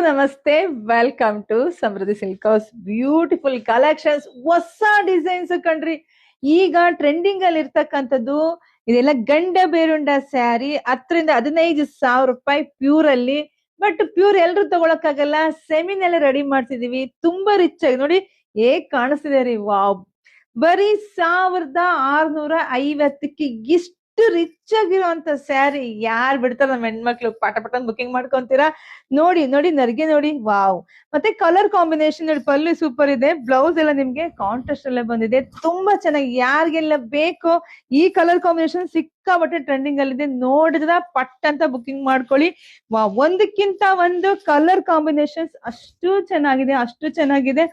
ನಮಸ್ತೆ, welcome to Samruddhi silk house. Beautiful collections, ಹೊಸ designs ಕಣ್ರಿ. ಈಗ ಟ್ರೆಂಡಿಂಗ್ ಅಲ್ಲಿ ಇರ್ತಕ್ಕಂಥದ್ದು ಇದೆಲ್ಲ ಗಂಡ ಬೇರುಂಡ ಸ್ಯಾರಿ 10,000 ರಿಂದ 15,000 ರೂಪಾಯಿ ಪ್ಯೂರ್ ಅಲ್ಲಿ. ಬಟ್ ಪ್ಯೂರ್ ಎಲ್ರು ತಗೊಳಕ್ಕಾಗಲ್ಲ, ಸೆಮಿನೆಲ್ಲ ರೆಡಿ ಮಾಡ್ತಿದೀವಿ. ತುಂಬಾ ರಿಚ್ ಆಗಿ ನೋಡಿ ಹೇಗ್ ಕಾಣಿಸ್ತಿದೆ ರೀ. ವಾವ್, ಬರೀ 1,650ಕ್ಕೆ ಇಷ್ಟು ರಿಚ್ ಆಗಿರುವಂತ ಸ್ಯಾರಿ ಯಾರ್ ಬಿಡ್ತಾರ? ನಮ್ಮ ಹೆಣ್ಮಕ್ಳು ಪಟ ಪಟ ಬುಕಿಂಗ್ ಮಾಡ್ಕೊಂತೀರಾ. ನೋಡಿ ನೋಡಿ ನರ್ಗೆ ನೋಡಿ, ವಾವ್. ಮತ್ತೆ ಕಲರ್ ಕಾಂಬಿನೇಷನ್ ನೋಡಿ, ಪಲ್ಲು ಸೂಪರ್ ಇದೆ, ಬ್ಲೌಸ್ ಎಲ್ಲ ನಿಮ್ಗೆ ಕಾಂಟ್ರಾಸ್ಟ್ ಅಲ್ಲೇ ಬಂದಿದೆ. ತುಂಬಾ ಚೆನ್ನಾಗಿ, ಯಾರಿಗೆಲ್ಲ ಬೇಕೋ ಈ ಕಲರ್ ಕಾಂಬಿನೇಷನ್ ಸಿಕ್ಕಾಬಟ್ಟೆ ಟ್ರೆಂಡಿಂಗ್ ಅಲ್ಲಿ ಇದೆ. ನೋಡಿದ್ರ ಪಟ್ ಅಂತ ಬುಕಿಂಗ್ ಮಾಡ್ಕೊಳ್ಳಿ. ವಾವ್, ಒಂದಕ್ಕಿಂತ ಒಂದು ಕಲರ್ ಕಾಂಬಿನೇಷನ್ಸ್ ಅಷ್ಟು ಚೆನ್ನಾಗಿದೆ.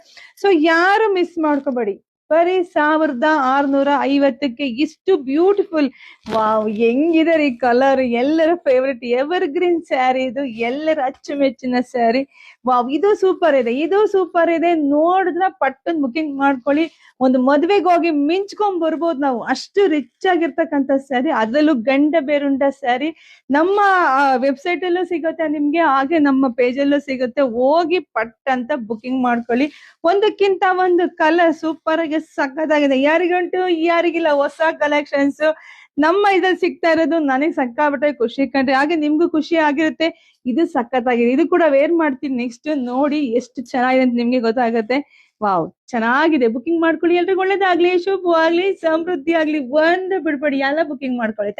ಸೊ ಯಾರು ಮಿಸ್ ಮಾಡ್ಕೋಬೇಡಿ. ಬರೀ 1,650ಕ್ಕೆ ಇಷ್ಟು ಬ್ಯೂಟಿಫುಲ್. ವಾವ್, ಹೆಂಗಿದೆ ರೀ ಕಲರ್. ಎಲ್ಲರ ಫೇವ್ರೆಟ್ ಎವರ್ ಗ್ರೀನ್ ಸ್ಯಾರಿ ಇದು, ಎಲ್ಲರ ಅಚ್ಚುಮೆಚ್ಚಿನ ಸ್ಯಾರಿ. ವಾವ್, ಇದು ಸೂಪರ್ ಇದೆ. ನೋಡಿದ್ರ ಪಟ್ಟನ್ ಬುಕಿಂಗ್ ಮಾಡ್ಕೊಳ್ಳಿ. ಒಂದು ಮದ್ವೆಗೆ ಹೋಗಿ ಮಿಂಚ್ಕೊಂಡ್ ಬರ್ಬೋದು ನಾವು, ಅಷ್ಟು ರಿಚ್ ಆಗಿರ್ತಕ್ಕಂಥ ಸ್ಯಾರಿ, ಅದರಲ್ಲೂ ಗಂಡ ಬೇರುಂಡ ಸ್ಯಾರಿ. ನಮ್ಮ ವೆಬ್ಸೈಟ್ ಅಲ್ಲೂ ಸಿಗುತ್ತೆ ನಿಮ್ಗೆ, ಹಾಗೆ ನಮ್ಮ ಪೇಜ್ ಅಲ್ಲೂ ಸಿಗುತ್ತೆ. ಹೋಗಿ ಪಟ್ ಅಂತ ಬುಕಿಂಗ್ ಮಾಡ್ಕೊಳ್ಳಿ. ಒಂದಕ್ಕಿಂತ ಒಂದು ಕಲರ್ ಸೂಪರ್ ಆಗಿ ಸಖತ್ತಾಗಿದೆ. ಯಾರಿಗಂಟು ಯಾರಿಗಿಲ್ಲ ಹೊಸ ಕಲೆಕ್ಷನ್ಸ್ ನಮ್ಮ ಇದ್ರಲ್ಲಿ ಸಿಗ್ತಾ ಇರೋದು ನನಗೆ ಸಕ್ಕಾಬಿಟ್ಟೆ ಖುಷಿ ಕಂಡ್ರಿ. ಹಾಗೆ ನಿಮ್ಗೂ ಖುಷಿ ಆಗಿರುತ್ತೆ. ಇದು ಸಖತ್ತಾಗಿದೆ, ಇದು ಕೂಡ ವೇರ್ ಮಾಡ್ತೀನಿ ನೆಕ್ಸ್ಟ್. ನೋಡಿ ಎಷ್ಟು ಚೆನ್ನಾಗಿದೆ ಅಂತ ನಿಮ್ಗೆ ಗೊತ್ತಾಗತ್ತೆ. ವಾವ್, ಚೆನ್ನಾಗಿದೆ. ಬುಕಿಂಗ್ ಮಾಡ್ಕೊಳ್ಳಿ. ಎಲ್ರಿಗೂ ಒಳ್ಳೇದಾಗ್ಲಿ, ಶುಭವಾಗ್ಲಿ, ಸಮೃದ್ಧಿ ಆಗ್ಲಿ. ಒಂದು ಬಿಡ್ಬೇಡಿ, ಎಲ್ಲ ಬುಕಿಂಗ್ ಮಾಡ್ಕೊಳ್ಳಿ.